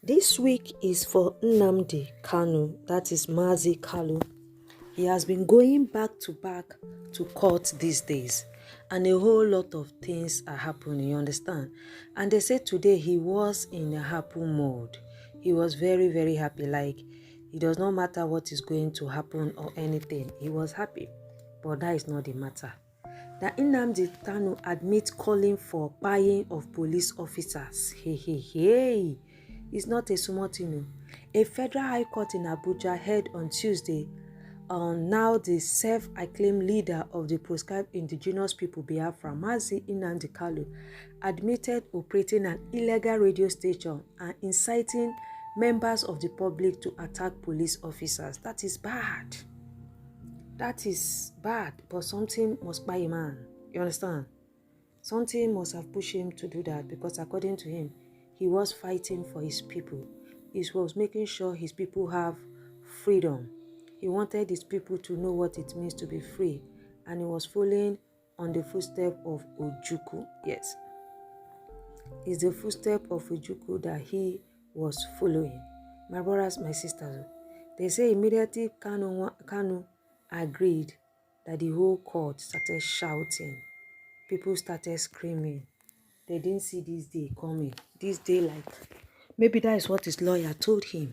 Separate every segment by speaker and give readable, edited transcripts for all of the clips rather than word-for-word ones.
Speaker 1: This week is for Nnamdi Kanu, that is Mazi Kanu. He has been going back to court these days, and a whole lot of things are happening, you understand? And they say today he was in a happy mode. He was very, very happy, like it does not matter what is going to happen or anything. He was happy, but that is not the matter. That Nnamdi Kanu admits calling for buying of police officers. Hey. It's not a small thing. A federal high court in Abuja heard on Tuesday on now the self-acclaimed leader of the proscribed indigenous people Biafra, Mazi Nnamdi Kanu, admitted operating an illegal radio station and inciting members of the public to attack police officers. That is bad. That is bad, but something must buy a man. You understand? Something must have pushed him to do that, because according to him, he was fighting for his people. He was making sure his people have freedom. He wanted his people to know what it means to be free. And he was following on the footstep of Ojukwu. Yes. It's the footstep of Ojukwu that he was following. My brothers, my sisters, they say immediately Kanu agreed that the whole court started shouting. People started screaming. They didn't see this day coming. This day, like, maybe that is what his lawyer told him.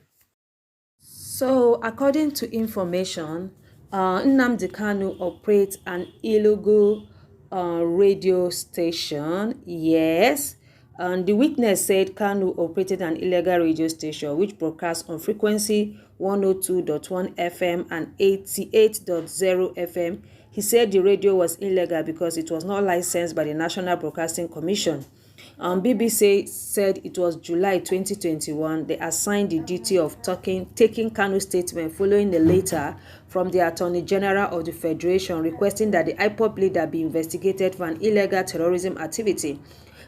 Speaker 1: So, according to information, Nnamdi Kanu operates an illegal radio station. Yes. And the witness said Kanu operated an illegal radio station which broadcasts on frequency 102.1 FM and 88.0 FM. He said the radio was illegal because it was not licensed by the National Broadcasting Commission. BBC said it was July 2021 they assigned the duty of taking Kanu's statement following a letter from the Attorney General of the Federation requesting that the ipob leader be investigated for an illegal terrorism activity.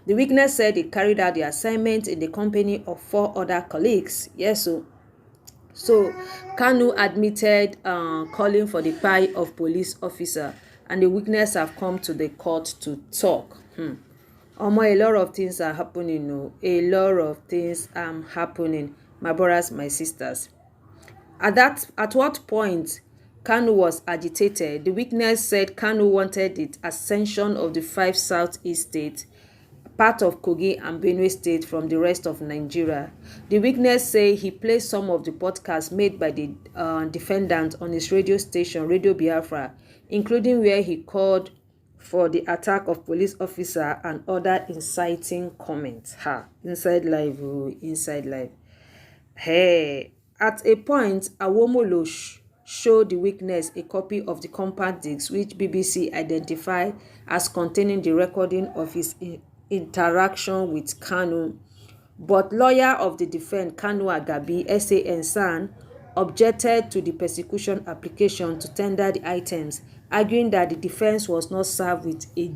Speaker 1: The witness said he carried out the assignment in the company of 4 other colleagues. Yes, So Kanu admitted calling for the buy of police officer, and the witness have come to the court to talk. A lot of things are happening. A lot of things are happening, my brothers, my sisters. At what point Kanu was agitated? The witness said Kanu wanted the ascension of the 5 southeast states, part of Kogi and Benue State, from the rest of Nigeria. The witness say he played some of the podcasts made by the defendant on his radio station, Radio Biafra, including where he called for the attack of police officer and other inciting comments. Inside live. Hey, at a point, Awomolo showed the witness a copy of the compact disc which BBC identified as containing the recording of his interaction with Kanu, but lawyer of the defense Kanu Agabi SAN objected to the persecution application to tender the items, arguing that the defense was not served with a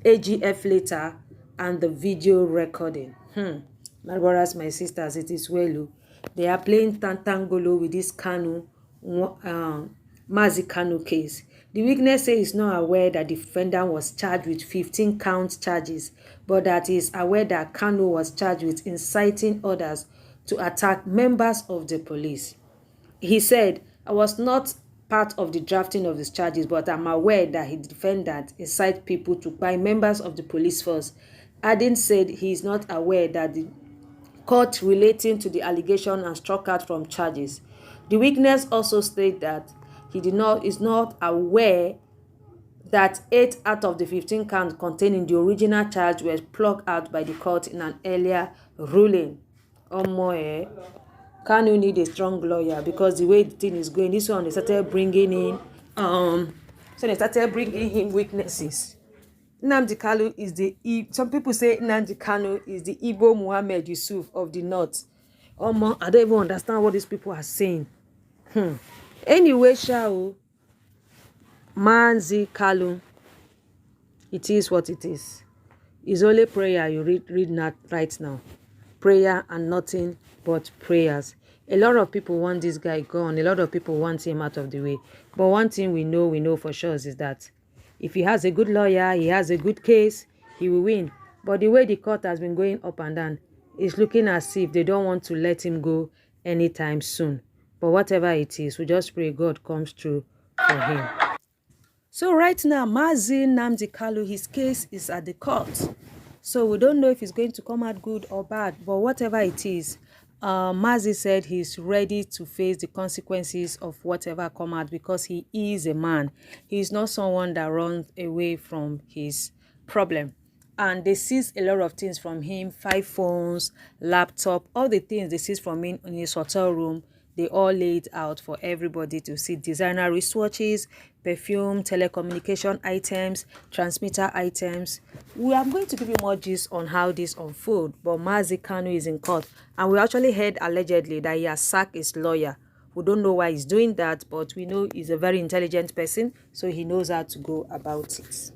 Speaker 1: AGF letter and the video recording. My brothers, my sisters, it is well. They are playing tantangolo with this Kanu Mazi Kanu case. The witness says he's not aware that the defendant was charged with 15 count charges, but that he is aware that Kanu was charged with inciting others to attack members of the police. He said, I was not part of the drafting of these charges, but I'm aware that the defendant incited people to buy members of the police force. Adding said he is not aware that the court relating to the allegation and struck out from charges. The witness also stated that he is not aware that 8 out of the 15 counts containing the original charge were plucked out by the court in an earlier ruling. Kanu need a strong lawyer, because the way the thing is going, this one they started bringing in witnesses. Nnamdi Kanu is some people say Nnamdi Kanu is the Igbo Muhammad Yusuf of the north. I don't even understand what these people are saying. Anyway, Mazi Kanu, it is what it is. It's only prayer you read right now. Prayer and nothing but prayers. A lot of people want this guy gone. A lot of people want him out of the way. But one thing we know for sure is that if he has a good lawyer, he has a good case, he will win. But the way the court has been going up and down, it's looking as if they don't want to let him go anytime soon. But whatever it is, we just pray God comes through for him. So right now, Mazi Nnamdi Kanu, his case is at the court. So we don't know if it's going to come out good or bad, but whatever it is, Mazi said he's ready to face the consequences of whatever come out because he is a man. He's not someone that runs away from his problem. And they seized a lot of things from him, 5 phones, laptop, all the things they seized from him in his hotel room. They all laid out for everybody to see: designer wristwatches, perfume, telecommunication items, transmitter items. We are going to give you more gist on how this unfolds, but Mazi Kanu is in court, and we actually heard allegedly that he has sacked his lawyer. We don't know why he's doing that, but we know he's a very intelligent person, so he knows how to go about it.